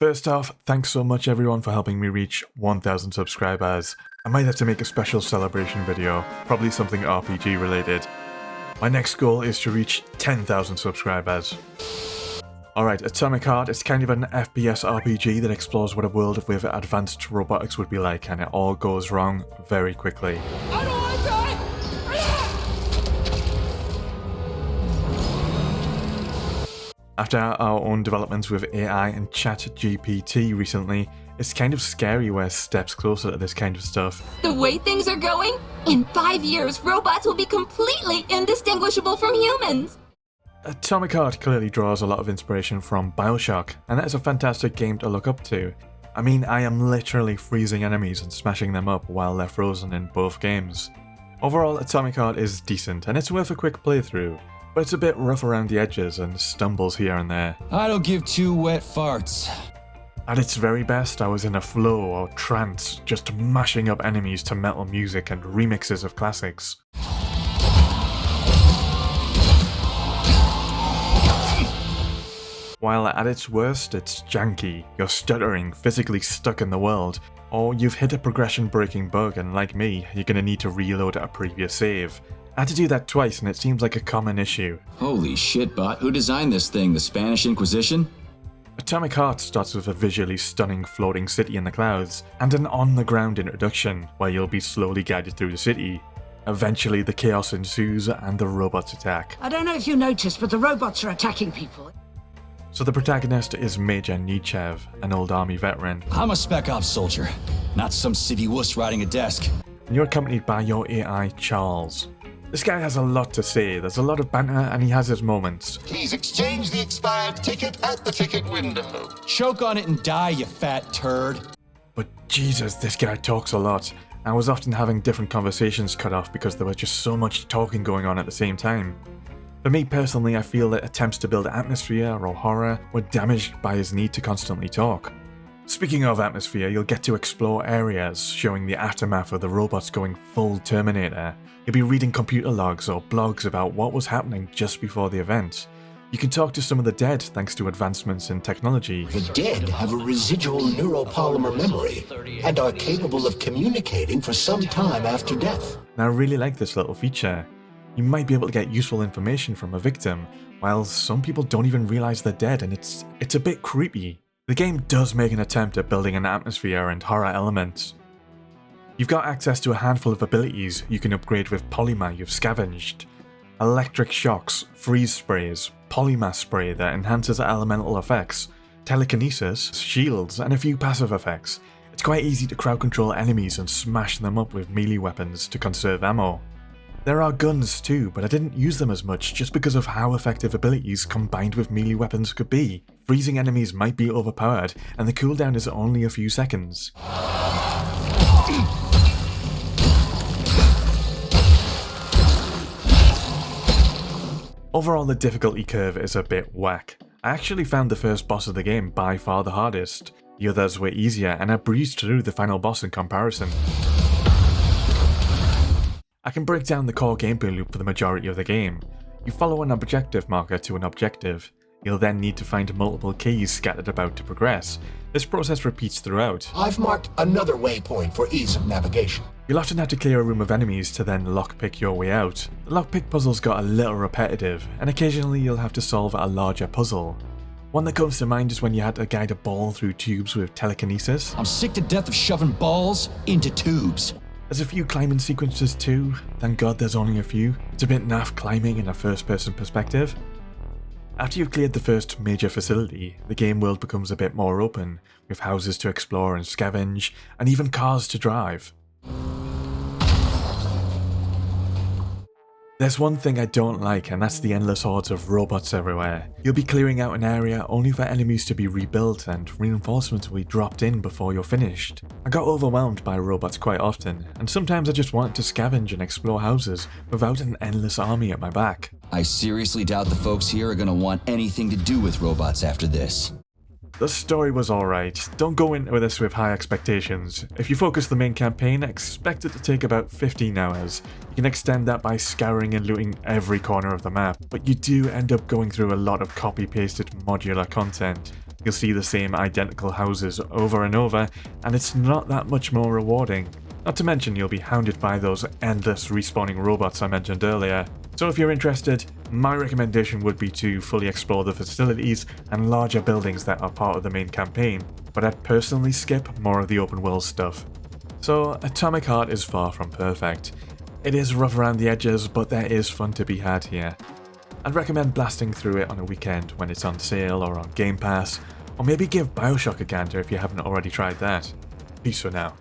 First off, thanks so much everyone for helping me reach 1000 subscribers. I might have to make a special celebration video, probably something RPG related. My next goal is to reach 10,000 subscribers. Alright, Atomic Heart is kind of an FPS RPG that explores what a world with advanced robotics would be like, and it all goes wrong very quickly. I don't want to die! After our own developments with AI and ChatGPT recently, it's kind of scary we're steps closer to this kind of stuff. The way things are going, in 5 years, robots will be completely indistinguishable from humans. Atomic Heart clearly draws a lot of inspiration from Bioshock, and that is a fantastic game to look up to. I mean, I am literally freezing enemies and smashing them up while they're frozen in both games. Overall, Atomic Heart is decent, and it's worth a quick playthrough, but it's a bit rough around the edges and stumbles here and there. I don't give two wet farts. At its very best, I was in a flow or trance, just mashing up enemies to metal music and remixes of classics. While at its worst, it's janky, you're stuttering, physically stuck in the world, or you've hit a progression-breaking bug and like me, you're gonna need to reload at a previous save. I had to do that twice and it seems like a common issue. Holy shit, bot. Who designed this thing? The Spanish Inquisition? Atomic Heart starts with a visually stunning floating city in the clouds, and an on-the-ground introduction where you'll be slowly guided through the city. Eventually the chaos ensues and the robots attack. I don't know if you noticed, but the robots are attacking people. So the protagonist is Major Nechev, an old army veteran. I'm a spec ops soldier, not some civvy wuss riding a desk. And you're accompanied by your AI, Charles. This guy has a lot to say, there's a lot of banter and he has his moments. Please exchange the expired ticket at the ticket window. Choke on it and die, you fat turd. But Jesus, this guy talks a lot. I was often having different conversations cut off because there was just so much talking going on at the same time. For me personally, I feel that attempts to build atmosphere or horror were damaged by his need to constantly talk. Speaking of atmosphere, you'll get to explore areas showing the aftermath of the robots going full Terminator. You'll be reading computer logs or blogs about what was happening just before the event. You can talk to some of the dead thanks to advancements in technology. The dead have a residual neuropolymer memory and are capable of communicating for some time after death. And I really like this little feature. You might be able to get useful information from a victim, while some people don't even realize they're dead, and it's a bit creepy. The game does make an attempt at building an atmosphere and horror elements. You've got access to a handful of abilities you can upgrade with polymer you've scavenged. Electric shocks, freeze sprays, polymer spray that enhances elemental effects, telekinesis, shields, and a few passive effects. It's quite easy to crowd control enemies and smash them up with melee weapons to conserve ammo. There are guns too, but I didn't use them as much just because of how effective abilities combined with melee weapons could be. Freezing enemies might be overpowered, and the cooldown is only a few seconds. Overall, the difficulty curve is a bit whack. I actually found the first boss of the game by far the hardest. The others were easier, and I breezed through the final boss in comparison. I can break down the core gameplay loop for the majority of the game. You follow an objective marker to an objective. You'll then need to find multiple keys scattered about to progress. This process repeats throughout. I've marked another waypoint for ease of navigation. You'll often have to clear a room of enemies to then lockpick your way out. The lockpick puzzles got a little repetitive, and occasionally you'll have to solve a larger puzzle. One that comes to mind is when you had to guide a ball through tubes with telekinesis. I'm sick to death of shoving balls into tubes. There's a few climbing sequences too, thank god there's only a few. It's a bit naff climbing in a first person perspective. After you've cleared the first major facility, the game world becomes a bit more open, with houses to explore and scavenge, and even cars to drive. There's one thing I don't like, and that's the endless hordes of robots everywhere. You'll be clearing out an area only for enemies to be rebuilt and reinforcements will be dropped in before you're finished. I got overwhelmed by robots quite often, and sometimes I just wanted to scavenge and explore houses without an endless army at my back. I seriously doubt the folks here are gonna want anything to do with robots after this. The story was alright, don't go into this with high expectations. If you focus the main campaign, expect it to take about 15 hours. You can extend that by scouring and looting every corner of the map, but you do end up going through a lot of copy-pasted modular content. You'll see the same identical houses over and over, and it's not that much more rewarding. Not to mention you'll be hounded by those endless respawning robots I mentioned earlier. So if you're interested, my recommendation would be to fully explore the facilities and larger buildings that are part of the main campaign, but I'd personally skip more of the open world stuff. So Atomic Heart is far from perfect. It is rough around the edges, but there is fun to be had here. I'd recommend blasting through it on a weekend when it's on sale or on Game Pass, or maybe give Bioshock a gander if you haven't already tried that. Peace for now.